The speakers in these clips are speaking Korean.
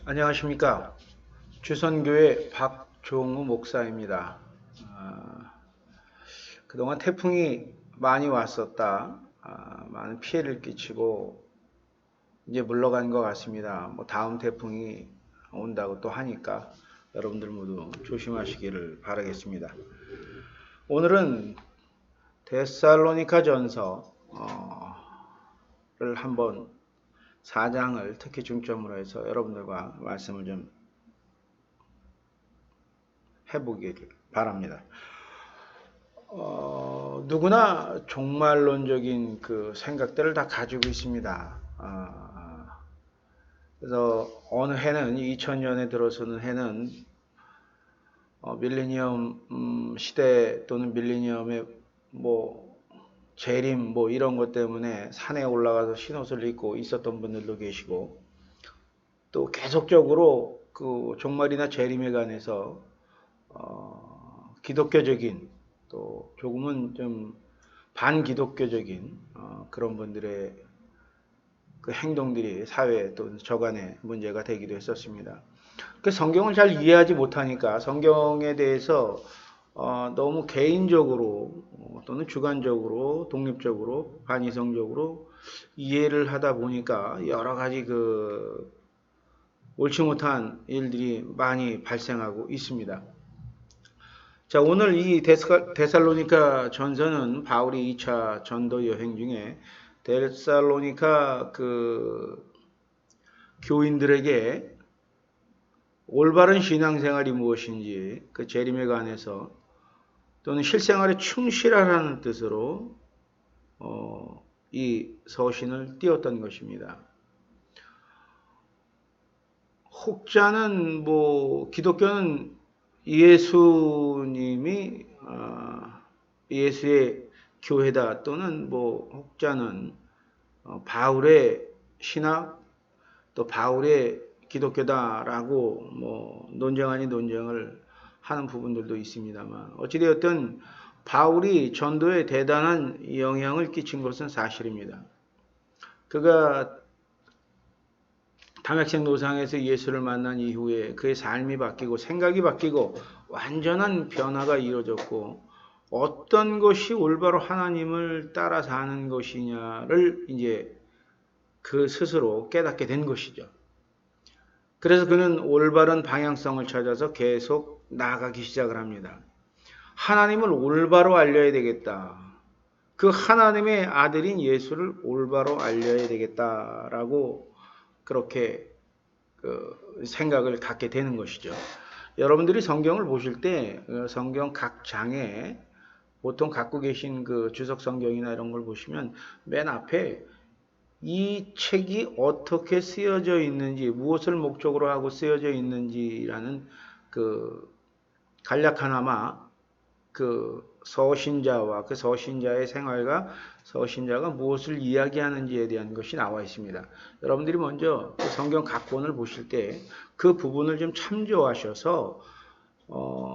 안녕하십니까. 주선교회 박종우 목사입니다. 그동안 태풍이 많이 왔었다. 많은 피해를 끼치고 이제 물러간 것 같습니다. 다음 태풍이 온다고 또 하니까 여러분들 모두 조심하시기를 바라겠습니다. 오늘은 데살로니가 전서를 한번 4장을 특히 중점으로 해서 여러분들과 말씀을 좀 해보길 바랍니다. 누구나 종말론적인 그 생각들을 다 가지고 있습니다. 그래서 어느 해는 2000년에 들어서는 해는 밀레니엄 시대 또는 밀레니엄의 재림 이런 것 때문에 산에 올라가서 흰옷을 입고 있었던 분들도 계시고, 또 계속적으로 그 종말이나 재림에 관해서 기독교적인 또 조금은 좀 반기독교적인 그런 분들의 그 행동들이 사회에 또 저간에 문제가 되기도 했었습니다. 그 성경을 잘 이해하지 못하니까 성경에 대해서 너무 개인적으로 또는 주관적으로 독립적으로 반이성적으로 이해를 하다 보니까 여러 가지 그 옳지 못한 일들이 많이 발생하고 있습니다. 자, 오늘 이 데살로니가 전서는 바울이 2차 전도 여행 중에 데살로니가 그 교인들에게 올바른 신앙생활이 무엇인지 그 재림에 관해서 또는 실생활에 충실하라는 뜻으로 이 서신을 띄웠던 것입니다. 혹자는 기독교는 예수님이 예수의 교회다, 또는 혹자는 바울의 신학 또 바울의 기독교다라고 논쟁 아닌 논쟁을 하는 부분들도 있습니다만, 어찌되었든 바울이 전도에 대단한 영향을 끼친 것은 사실입니다. 그가 담액색 노상에서 예수를 만난 이후에 그의 삶이 바뀌고 생각이 바뀌고 완전한 변화가 이루어졌고, 어떤 것이 올바로 하나님을 따라 사는 것이냐를 이제 그 스스로 깨닫게 된 것이죠. 그래서 그는 올바른 방향성을 찾아서 계속 나아가기 시작을 합니다. 하나님을 올바로 알려야 되겠다. 그 하나님의 아들인 예수를 올바로 알려야 되겠다라고 그렇게 생각을 갖게 되는 것이죠. 여러분들이 성경을 보실 때 성경 각 장에 보통 갖고 계신 그 주석 성경이나 이런 걸 보시면 맨 앞에 이 책이 어떻게 쓰여져 있는지, 무엇을 목적으로 하고 쓰여져 있는지라는 그 간략하나마 그 서신자와 그 서신자의 생활과 서신자가 무엇을 이야기하는지에 대한 것이 나와 있습니다. 여러분들이 먼저 그 성경 각본을 보실 때 그 부분을 좀 참조하셔서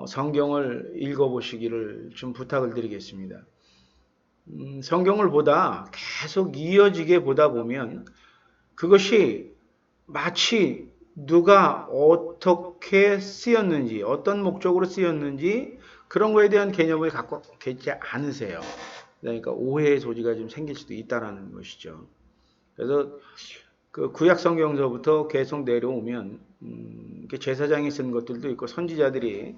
성경을 읽어보시기를 좀 부탁을 드리겠습니다. 성경을 계속 이어지게 보다 보면 그것이 마치 누가 어떻게 쓰였는지, 어떤 목적으로 쓰였는지 그런 거에 대한 개념을 갖고 계시지 않으세요. 그러니까 오해의 소지가 좀 생길 수도 있다라는 것이죠. 그래서 그 구약 성경서부터 계속 내려오면 제사장이 쓴 것들도 있고 선지자들이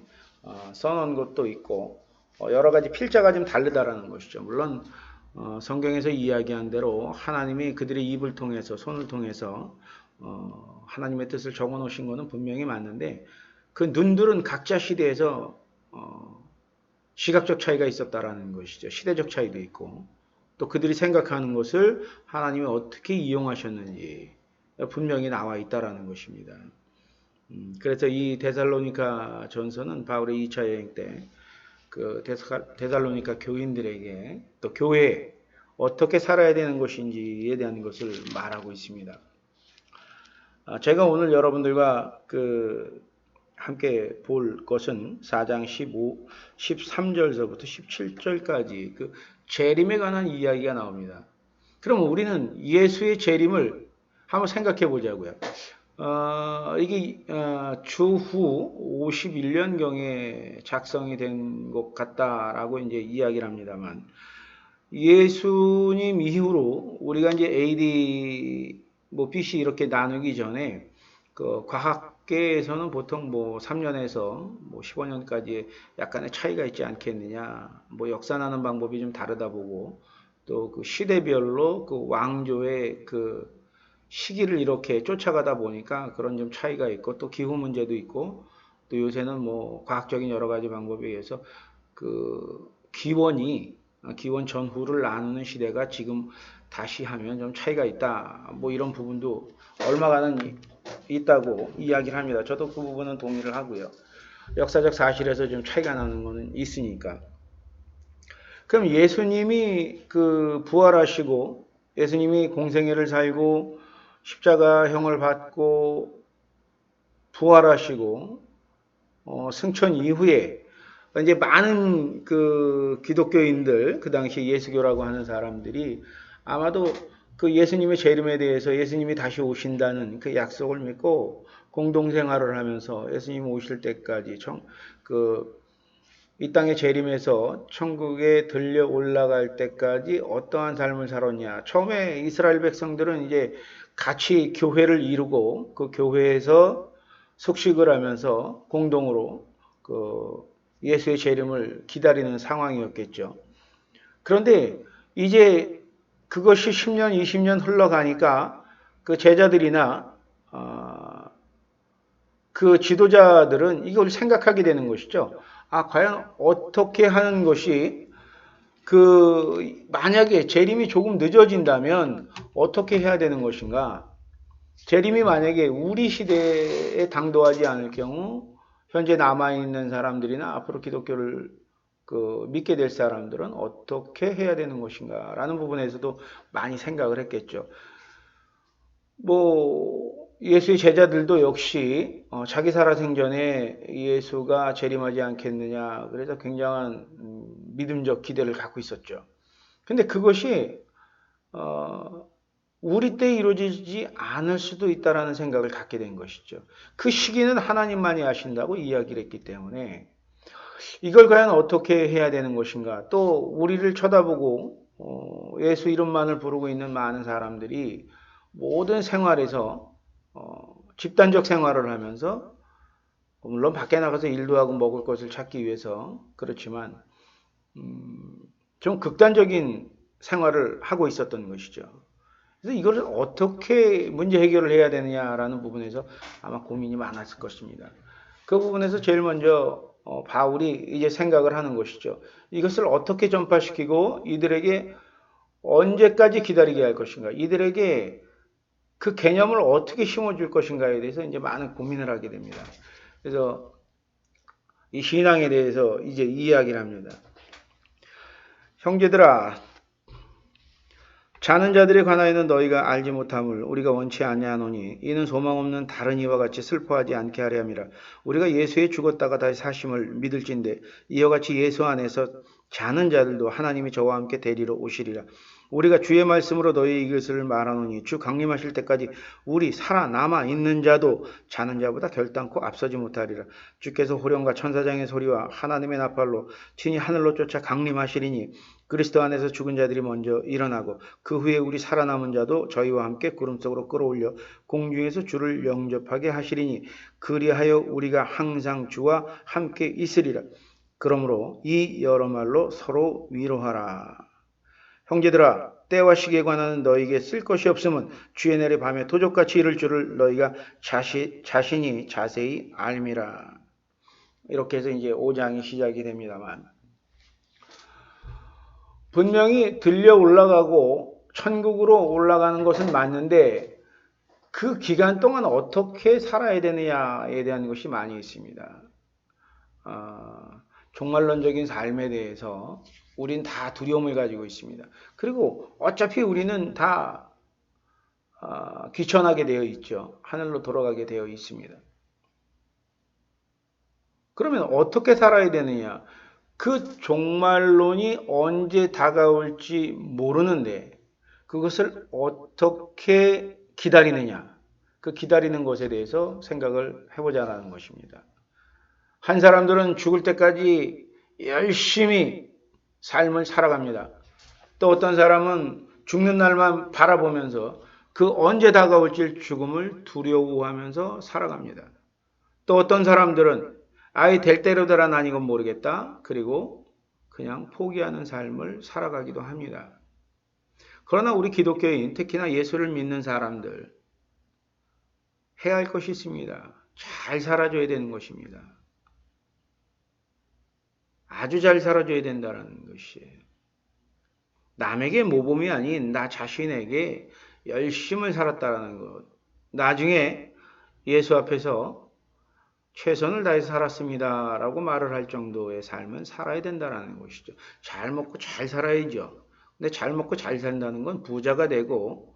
써놓은 것도 있고 여러 가지 필자가 좀 다르다라는 것이죠. 물론 성경에서 이야기한 대로 하나님이 그들의 입을 통해서 손을 통해서 하나님의 뜻을 적어 놓으신 것은 분명히 맞는데, 그 눈들은 각자 시대에서 시각적 차이가 있었다라는 것이죠. 시대적 차이도 있고 또 그들이 생각하는 것을 하나님이 어떻게 이용하셨는지 분명히 나와 있다라는 것입니다. 그래서 이 데살로니가 전서는 바울의 2차 여행 때 그 데살로니가 교인들에게 또 교회에 어떻게 살아야 되는 것인지에 대한 것을 말하고 있습니다. 제가 오늘 여러분들과 함께 볼 것은 4장 13절서부터 17절까지 그 재림에 관한 이야기가 나옵니다. 그럼 우리는 예수의 재림을 한번 생각해 보자고요. 이게 주후 51년경에 작성이 된 것 같다라고 이제 이야기를 합니다만, 예수님 이후로 우리가 이제 AD 뭐 BC 이렇게 나누기 전에 그 과학계에서는 보통 뭐 3년에서 뭐 15년까지 약간의 차이가 있지 않겠느냐. 뭐 역사 나는 방법이 좀 다르다 보고, 또 그 시대별로 그 왕조의 그 시기를 이렇게 쫓아가다 보니까 그런 좀 차이가 있고, 또 기후 문제도 있고, 또 요새는 뭐 과학적인 여러 가지 방법에 의해서 그 기원 전후를 나누는 시대가 지금 다시 하면 좀 차이가 있다. 뭐 이런 부분도 얼마간은 있다고 이야기를 합니다. 저도 그 부분은 동의를 하고요. 역사적 사실에서 좀 차이가 나는 거는 있으니까. 그럼 예수님이 그 부활하시고, 예수님이 공생애를 살고 십자가형을 받고 부활하시고 승천 이후에 이제 많은 그 기독교인들, 그 당시 예수교라고 하는 사람들이 아마도 그 예수님의 재림에 대해서 예수님이 다시 오신다는 그 약속을 믿고 공동생활을 하면서 예수님 오실 때까지 이 땅의 재림에서 천국에 들려 올라갈 때까지 어떠한 삶을 살았냐. 처음에 이스라엘 백성들은 이제 같이 교회를 이루고 그 교회에서 숙식을 하면서 공동으로 그 예수의 재림을 기다리는 상황이었겠죠. 그런데 이제 그것이 10년, 20년 흘러가니까 그 제자들이나 그 지도자들은 이걸 생각하게 되는 것이죠. 과연 어떻게 하는 것이 만약에 재림이 조금 늦어진다면 어떻게 해야 되는 것인가? 재림이 만약에 우리 시대에 당도하지 않을 경우 현재 남아있는 사람들이나 앞으로 기독교를 믿게 될 사람들은 어떻게 해야 되는 것인가? 라는 부분에서도 많이 생각을 했겠죠. 뭐 예수의 제자들도 역시 자기 살아생전에 예수가 재림하지 않겠느냐, 그래서 굉장한 믿음적 기대를 갖고 있었죠. 근데 그것이 우리 때 이루어지지 않을 수도 있다라는 생각을 갖게 된 것이죠. 그 시기는 하나님만이 아신다고 이야기를 했기 때문에 이걸 과연 어떻게 해야 되는 것인가? 또 우리를 쳐다보고 예수 이름만을 부르고 있는 많은 사람들이 모든 생활에서 집단적 생활을 하면서, 물론 밖에 나가서 일도 하고 먹을 것을 찾기 위해서 그렇지만 좀 극단적인 생활을 하고 있었던 것이죠. 그래서 이걸 어떻게 문제 해결을 해야 되느냐라는 부분에서 아마 고민이 많았을 것입니다. 그 부분에서 제일 먼저 바울이 이제 생각을 하는 것이죠. 이것을 어떻게 전파시키고 이들에게 언제까지 기다리게 할 것인가, 이들에게 그 개념을 어떻게 심어줄 것인가에 대해서 이제 많은 고민을 하게 됩니다. 그래서 이 신앙에 대해서 이제 이야기를 합니다. 형제들아, 자는 자들에 관하여는 너희가 알지 못함을 우리가 원치 아니하노니 이는 소망 없는 다른 이와 같이 슬퍼하지 않게 하려 함이라. 우리가 예수에 죽었다가 다시 사심을 믿을진대 이와 같이 예수 안에서 자는 자들도 하나님이 저와 함께 데리러 오시리라. 우리가 주의 말씀으로 너희 이것을 말하노니 주 강림하실 때까지 우리 살아남아 있는 자도 자는 자보다 결단코 앞서지 못하리라. 주께서 호령과 천사장의 소리와 하나님의 나팔로 친히 하늘로 쫓아 강림하시리니 그리스도 안에서 죽은 자들이 먼저 일어나고 그 후에 우리 살아남은 자도 저희와 함께 구름 속으로 끌어올려 공중에서 주를 영접하게 하시리니 그리하여 우리가 항상 주와 함께 있으리라. 그러므로 이 여러 말로 서로 위로하라. 형제들아, 때와 시기에 관하는 너희에게 쓸 것이 없으면 주의 날의 밤에 도적같이 이를 줄을 너희가 자신이 자세히 알미라. 이렇게 해서 이제 5장이 시작이 됩니다만, 분명히 들려 올라가고 천국으로 올라가는 것은 맞는데 그 기간 동안 어떻게 살아야 되느냐에 대한 것이 많이 있습니다. 종말론적인 삶에 대해서 우린 다 두려움을 가지고 있습니다. 그리고 어차피 우리는 다 귀천하게 되어 있죠. 하늘로 돌아가게 되어 있습니다. 그러면 어떻게 살아야 되느냐? 그 종말론이 언제 다가올지 모르는데 그것을 어떻게 기다리느냐? 그 기다리는 것에 대해서 생각을 해보자는 것입니다. 한 사람들은 죽을 때까지 열심히 삶을 살아갑니다. 또 어떤 사람은 죽는 날만 바라보면서 그 언제 다가올지 죽음을 두려워하면서 살아갑니다. 또 어떤 사람들은 아예 될 대로더라 난 이건 모르겠다. 그리고 그냥 포기하는 삶을 살아가기도 합니다. 그러나 우리 기독교인, 특히나 예수를 믿는 사람들 해야 할 것이 있습니다. 잘 살아줘야 되는 것입니다. 아주 잘 살아줘야 된다는 것이에요. 남에게 모범이 아닌 나 자신에게 열심을 살았다는 것. 나중에 예수 앞에서 최선을 다해서 살았습니다 라고 말을 할 정도의 삶은 살아야 된다는 것이죠. 잘 먹고 잘 살아야죠. 근데 잘 먹고 잘 산다는 건 부자가 되고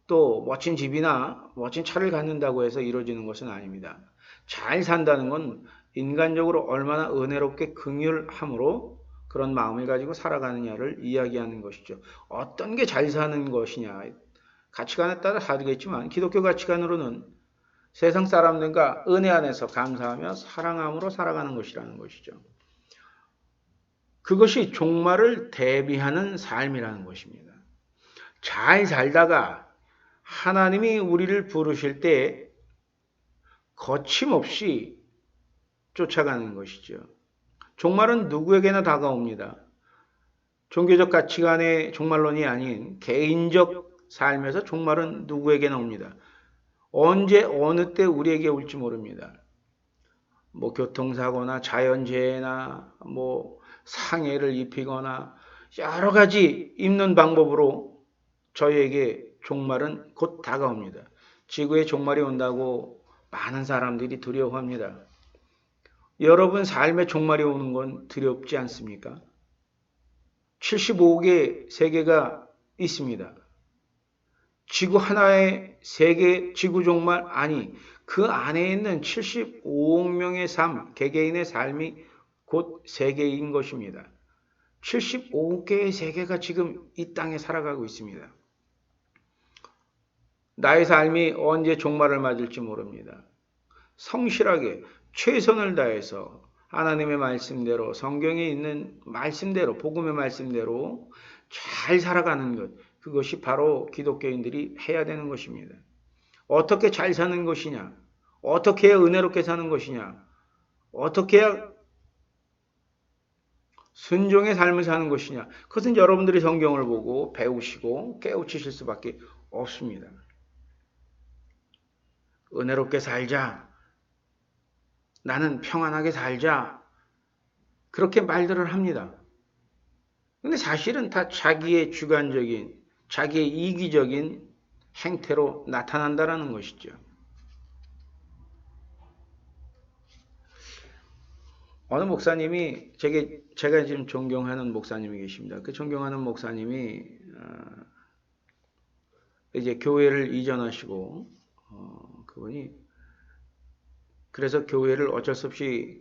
또 멋진 집이나 멋진 차를 갖는다고 해서 이루어지는 것은 아닙니다. 잘 산다는 건 인간적으로 얼마나 은혜롭게 긍휼함으로 그런 마음을 가지고 살아가느냐를 이야기하는 것이죠. 어떤 게 잘 사는 것이냐. 가치관에 따라 다르겠지만 기독교 가치관으로는 세상 사람들과 은혜 안에서 감사하며 사랑함으로 살아가는 것이라는 것이죠. 그것이 종말을 대비하는 삶이라는 것입니다. 잘 살다가 하나님이 우리를 부르실 때 거침없이 쫓아가는 것이죠. 종말은 누구에게나 다가옵니다. 종교적 가치관의 종말론이 아닌 개인적 삶에서 종말은 누구에게나 옵니다. 언제 어느 때 우리에게 올지 모릅니다. 뭐 교통사고나 자연재해나 뭐 상해를 입히거나 여러 가지 입는 방법으로 저희에게 종말은 곧 다가옵니다. 지구에 종말이 온다고 많은 사람들이 두려워합니다. 여러분 삶의 종말이 오는 건 두렵지 않습니까? 75개 세계가 있습니다. 지구 하나의 세계, 지구 종말, 아니 그 안에 있는 75억 명의 삶, 개개인의 삶이 곧 세계인 것입니다. 75개의 세계가 지금 이 땅에 살아가고 있습니다. 나의 삶이 언제 종말을 맞을지 모릅니다. 성실하게 최선을 다해서 하나님의 말씀대로, 성경에 있는 말씀대로, 복음의 말씀대로 잘 살아가는 것, 그것이 바로 기독교인들이 해야 되는 것입니다. 어떻게 잘 사는 것이냐? 어떻게 해야 은혜롭게 사는 것이냐? 어떻게 해야 순종의 삶을 사는 것이냐? 그것은 여러분들이 성경을 보고 배우시고 깨우치실 수밖에 없습니다. 은혜롭게 살자. 나는 평안하게 살자. 그렇게 말들을 합니다. 근데 사실은 다 자기의 주관적인, 자기의 이기적인 행태로 나타난다는 것이죠. 어느 목사님이, 제가 지금 존경하는 목사님이 계십니다. 그 존경하는 목사님이 이제 교회를 이전하시고 그분이 그래서 교회를 어쩔 수 없이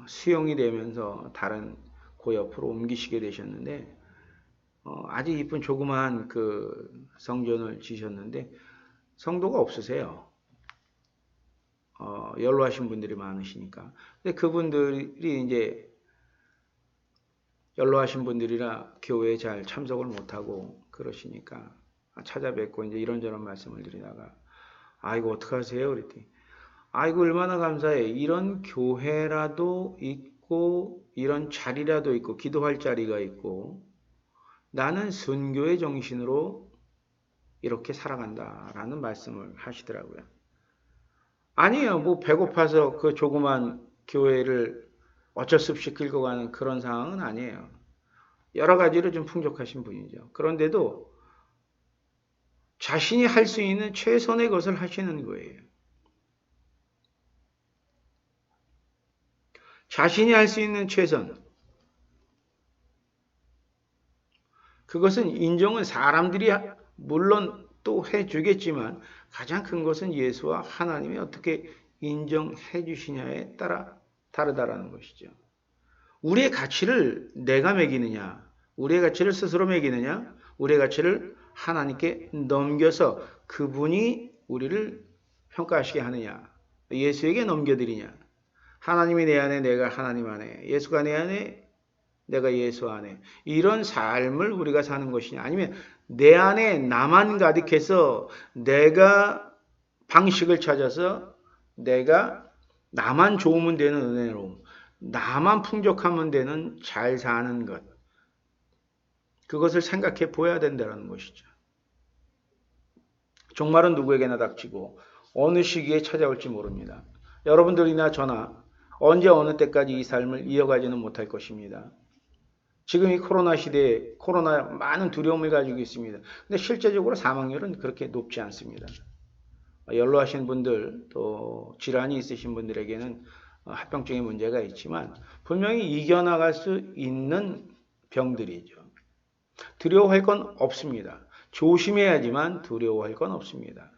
수용이 되면서 다른 그 옆으로 옮기시게 되셨는데 아주 이쁜 조그마한 성전을 지셨는데 성도가 없으세요. 연로하신 분들이 많으시니까. 근데 그분들이 이제 연로하신 분들이라 교회에 잘 참석을 못하고 그러시니까 찾아뵙고 이제 이런저런 말씀을 드리다가 아이고 어떡하세요? 그랬더니 아이고 얼마나 감사해. 이런 교회라도 있고 이런 자리라도 있고 기도할 자리가 있고 나는 순교의 정신으로 이렇게 살아간다라는 말씀을 하시더라고요. 아니에요. 뭐 배고파서 그 조그만 교회를 어쩔 수 없이 끌고 가는 그런 상황은 아니에요. 여러 가지로 좀 풍족하신 분이죠. 그런데도 자신이 할 수 있는 최선의 것을 하시는 거예요. 자신이 할 수 있는 최선. 그것은 인정은 사람들이 물론 또 해주겠지만 가장 큰 것은 예수와 하나님이 어떻게 인정해 주시냐에 따라 다르다라는 것이죠. 우리의 가치를 내가 매기느냐, 우리의 가치를 스스로 매기느냐, 우리의 가치를 하나님께 넘겨서 그분이 우리를 평가하시게 하느냐? 예수에게 넘겨드리냐? 하나님이 내 안에, 내가 하나님 안에, 예수가 내 안에, 내가 예수 안에, 이런 삶을 우리가 사는 것이냐? 아니면 내 안에 나만 가득해서 내가 방식을 찾아서 내가 나만 좋으면 되는 은혜로, 나만 풍족하면 되는 잘 사는 것, 그것을 생각해 보아야 된다는 것이죠. 종말은 누구에게나 닥치고 어느 시기에 찾아올지 모릅니다. 여러분들이나 저나 언제 어느 때까지 이 삶을 이어가지는 못할 것입니다. 지금 이 코로나 시대에 코로나 많은 두려움을 가지고 있습니다. 근데 실제적으로 사망률은 그렇게 높지 않습니다. 연로하신 분들 또 질환이 있으신 분들에게는 합병증의 문제가 있지만 분명히 이겨나갈 수 있는 병들이죠. 두려워할 건 없습니다. 조심해야지만 두려워할 건 없습니다.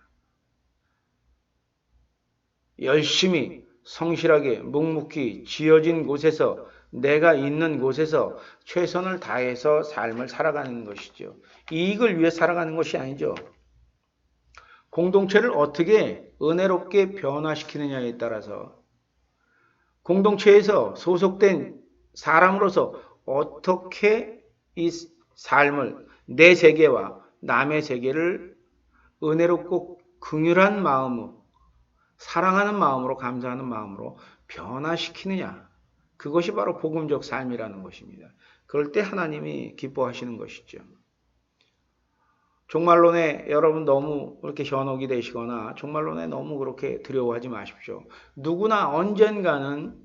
열심히 성실하게 묵묵히 지어진 곳에서 내가 있는 곳에서 최선을 다해서 삶을 살아가는 것이죠. 이익을 위해 살아가는 것이 아니죠. 공동체를 어떻게 은혜롭게 변화시키느냐에 따라서 공동체에서 소속된 사람으로서 어떻게 이 삶을 내 세계와 남의 세계를 은혜롭고 긍휼한 마음으로 사랑하는 마음으로 감사하는 마음으로 변화시키느냐. 그것이 바로 복음적 삶이라는 것입니다. 그럴 때 하나님이 기뻐하시는 것이죠. 종말론에 여러분 너무 그렇게 현혹이 되시거나 종말론에 너무 그렇게 두려워하지 마십시오. 누구나 언젠가는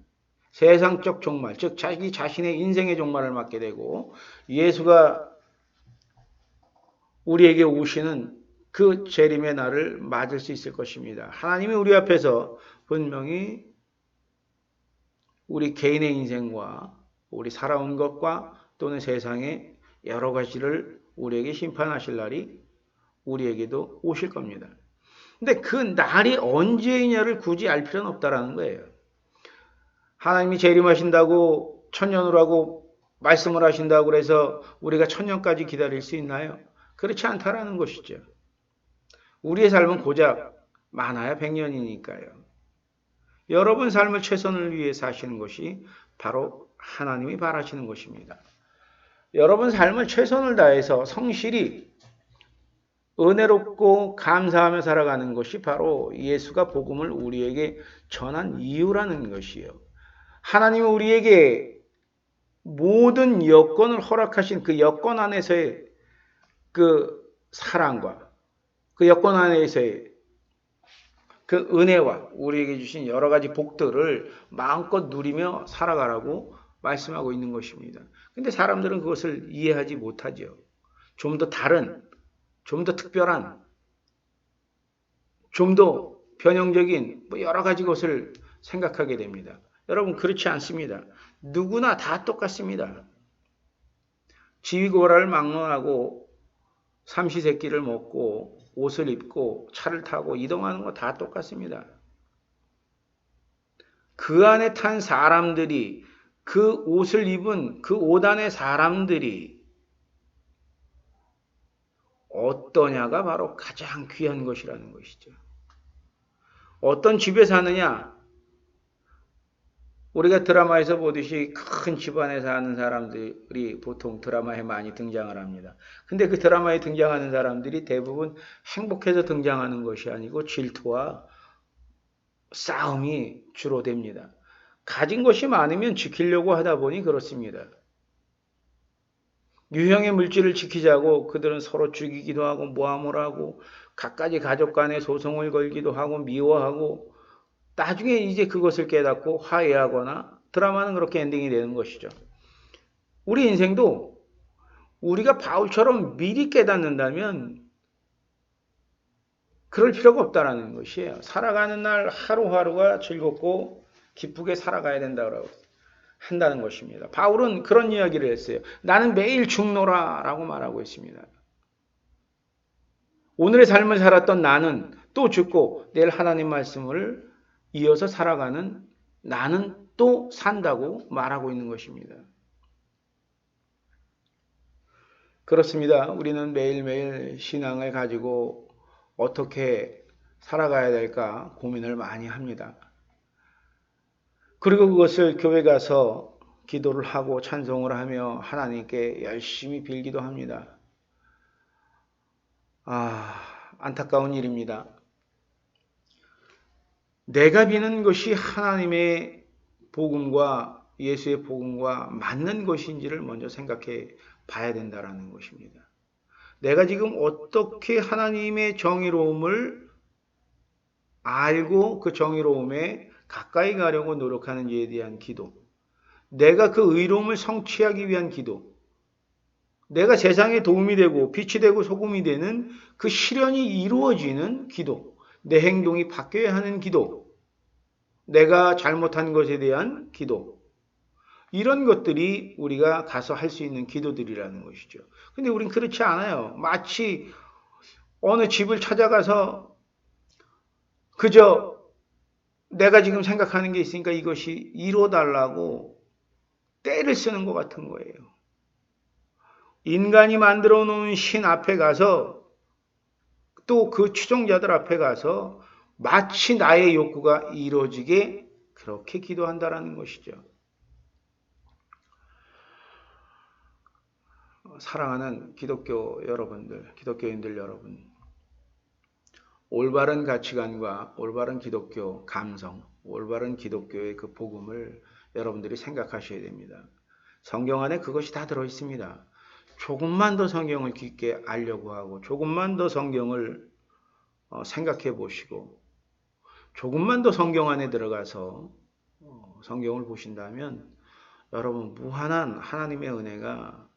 세상적 종말, 즉 자기 자신의 인생의 종말을 맞게 되고 예수가 우리에게 오시는 그 재림의 날을 맞을 수 있을 것입니다. 하나님이 우리 앞에서 분명히 우리 개인의 인생과 우리 살아온 것과 또는 세상의 여러 가지를 우리에게 심판하실 날이 우리에게도 오실 겁니다. 근데 그 날이 언제이냐를 굳이 알 필요는 없다라는 거예요. 하나님이 재림하신다고 천년으로 하고 말씀을 하신다고 그래서 우리가 천년까지 기다릴 수 있나요? 그렇지 않다라는 것이죠. 우리의 삶은 고작 많아야 100년이니까요. 여러분 삶을 최선을 위해 사시는 것이 바로 하나님이 바라시는 것입니다. 여러분 삶을 최선을 다해서 성실히 은혜롭고 감사하며 살아가는 것이 바로 예수가 복음을 우리에게 전한 이유라는 것이요. 하나님은 우리에게 모든 여건을 허락하신 그 여건 안에서의 그 사랑과 그 여건 안에서의 그 은혜와 우리에게 주신 여러 가지 복들을 마음껏 누리며 살아가라고 말씀하고 있는 것입니다. 근데 사람들은 그것을 이해하지 못하죠. 좀 더 다른, 좀 더 특별한, 좀 더 변형적인 여러 가지 것을 생각하게 됩니다. 여러분 그렇지 않습니다. 누구나 다 똑같습니다. 지위고라를 막론하고 삼시세끼를 먹고 옷을 입고 차를 타고 이동하는 거 다 똑같습니다. 그 안에 탄 사람들이 그 옷을 입은 그 옷 안의 사람들이 어떠냐가 바로 가장 귀한 것이라는 것이죠. 어떤 집에 사느냐? 우리가 드라마에서 보듯이 큰 집안에 사는 사람들이 보통 드라마에 많이 등장을 합니다. 근데 그 드라마에 등장하는 사람들이 대부분 행복해서 등장하는 것이 아니고 질투와 싸움이 주로 됩니다. 가진 것이 많으면 지키려고 하다 보니 그렇습니다. 유형의 물질을 지키자고 그들은 서로 죽이기도 하고 모함을 하고 갖가지 가족 간에 소송을 걸기도 하고 미워하고 나중에 이제 그것을 깨닫고 화해하거나 드라마는 그렇게 엔딩이 되는 것이죠. 우리 인생도 우리가 바울처럼 미리 깨닫는다면 그럴 필요가 없다는 것이에요. 살아가는 날 하루하루가 즐겁고 기쁘게 살아가야 된다고 한다는 것입니다. 바울은 그런 이야기를 했어요. 나는 매일 죽노라 라고 말하고 있습니다. 오늘의 삶을 살았던 나는 또 죽고 내일 하나님 말씀을 이어서 살아가는 나는 또 산다고 말하고 있는 것입니다. 그렇습니다. 우리는 매일매일 신앙을 가지고 어떻게 살아가야 될까 고민을 많이 합니다. 그리고 그것을 교회 가서 기도를 하고 찬송을 하며 하나님께 열심히 빌기도 합니다. 안타까운 일입니다. 내가 비는 것이 하나님의 복음과 예수의 복음과 맞는 것인지를 먼저 생각해 봐야 된다는 것입니다. 내가 지금 어떻게 하나님의 정의로움을 알고 그 정의로움에 가까이 가려고 노력하는지에 대한 기도, 내가 그 의로움을 성취하기 위한 기도, 내가 세상에 도움이 되고 빛이 되고 소금이 되는 그 실현이 이루어지는 기도, 내 행동이 바뀌어야 하는 기도, 내가 잘못한 것에 대한 기도, 이런 것들이 우리가 가서 할 수 있는 기도들이라는 것이죠. 근데 우린 그렇지 않아요. 마치 어느 집을 찾아가서 그저 내가 지금 생각하는 게 있으니까 이것이 이뤄달라고 떼를 쓰는 것 같은 거예요. 인간이 만들어 놓은 신 앞에 가서 또 그 추종자들 앞에 가서 마치 나의 욕구가 이루어지게 그렇게 기도한다라는 것이죠. 사랑하는 기독교 여러분들, 기독교인들 여러분, 올바른 가치관과 올바른 기독교 감성, 올바른 기독교의 그 복음을 여러분들이 생각하셔야 됩니다. 성경 안에 그것이 다 들어 있습니다. 조금만 더 성경을 깊게 알려고 하고 조금만 더 성경을 생각해 보시고 조금만 더 성경 안에 들어가서 성경을 보신다면 여러분 무한한 하나님의 은혜가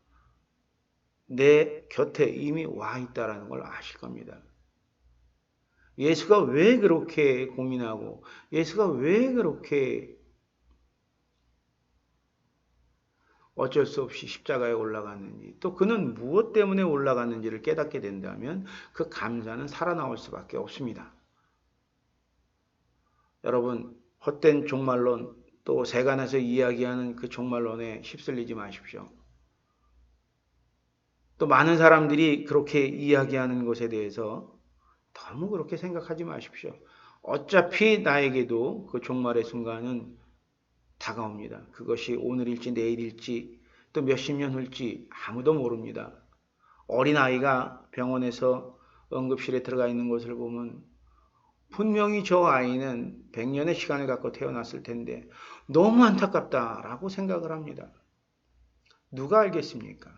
내 곁에 이미 와 있다는 걸 아실 겁니다. 예수가 왜 그렇게 고민하고 예수가 왜 그렇게 어쩔 수 없이 십자가에 올라갔는지 또 그는 무엇 때문에 올라갔는지를 깨닫게 된다면 그 감사는 살아나올 수밖에 없습니다. 여러분 헛된 종말론 또 세간에서 이야기하는 그 종말론에 휩쓸리지 마십시오. 또 많은 사람들이 그렇게 이야기하는 것에 대해서 너무 그렇게 생각하지 마십시오. 어차피 나에게도 그 종말의 순간은 다가옵니다. 그것이 오늘일지 내일일지 또 몇십 년 후일지 아무도 모릅니다. 어린아이가 병원에서 응급실에 들어가 있는 것을 보면 분명히 저 아이는 100년의 시간을 갖고 태어났을 텐데 너무 안타깝다라고 생각을 합니다. 누가 알겠습니까?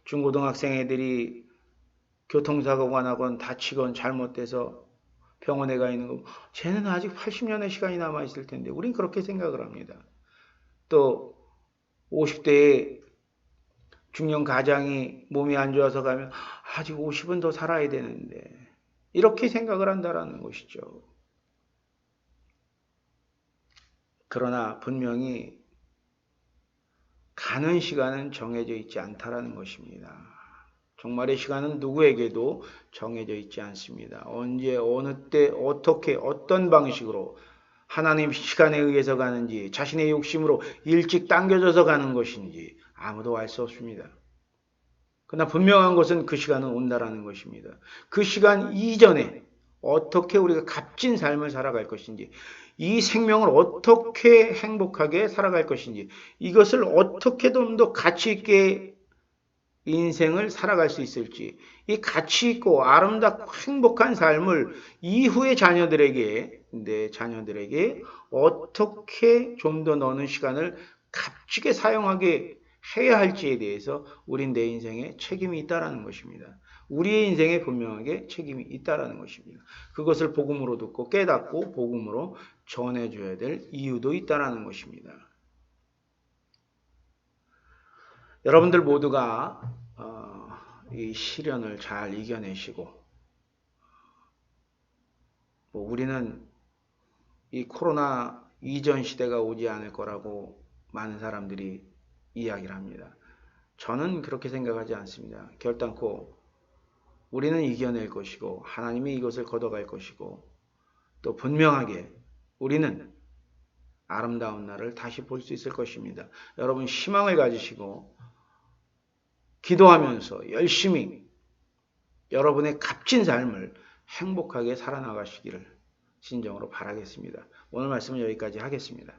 중고등학생 애들이 교통사고가 나건 다치건 잘못돼서 병원에 가 있는 거, 쟤는 아직 80년의 시간이 남아있을 텐데 우린 그렇게 생각을 합니다. 또 50대에 중년 가장이 몸이 안 좋아서 가면 아직 50은 더 살아야 되는데 이렇게 생각을 한다는 것이죠. 그러나 분명히 가는 시간은 정해져 있지 않다라는 것입니다. 종말의 시간은 누구에게도 정해져 있지 않습니다. 언제, 어느 때, 어떻게, 어떤 방식으로 하나님 시간에 의해서 가는지, 자신의 욕심으로 일찍 당겨져서 가는 것인지 아무도 알 수 없습니다. 그러나 분명한 것은 그 시간은 온다라는 것입니다. 그 시간 이전에 어떻게 우리가 값진 삶을 살아갈 것인지, 이 생명을 어떻게 행복하게 살아갈 것인지, 이것을 어떻게 좀 더 가치 있게 인생을 살아갈 수 있을지, 이 가치 있고 아름답고 행복한 삶을 이후의 자녀들에게, 내 자녀들에게 어떻게 좀 더 너는 시간을 값지게 사용하게 해야 할지에 대해서 우린 내 인생에 책임이 있다라는 것입니다. 우리의 인생에 분명하게 책임이 있다라는 것입니다. 그것을 복음으로 듣고 깨닫고 복음으로 전해줘야 될 이유도 있다라는 것입니다. 여러분들 모두가 이 시련을 잘 이겨내시고 우리는 이 코로나 이전 시대가 오지 않을 거라고 많은 사람들이 이야기를 합니다. 저는 그렇게 생각하지 않습니다. 결단코 우리는 이겨낼 것이고 하나님이 이것을 걷어갈 것이고 또 분명하게 우리는 아름다운 날을 다시 볼 수 있을 것입니다. 여러분 희망을 가지시고 기도하면서 열심히 여러분의 값진 삶을 행복하게 살아나가시기를 진정으로 바라겠습니다. 오늘 말씀은 여기까지 하겠습니다.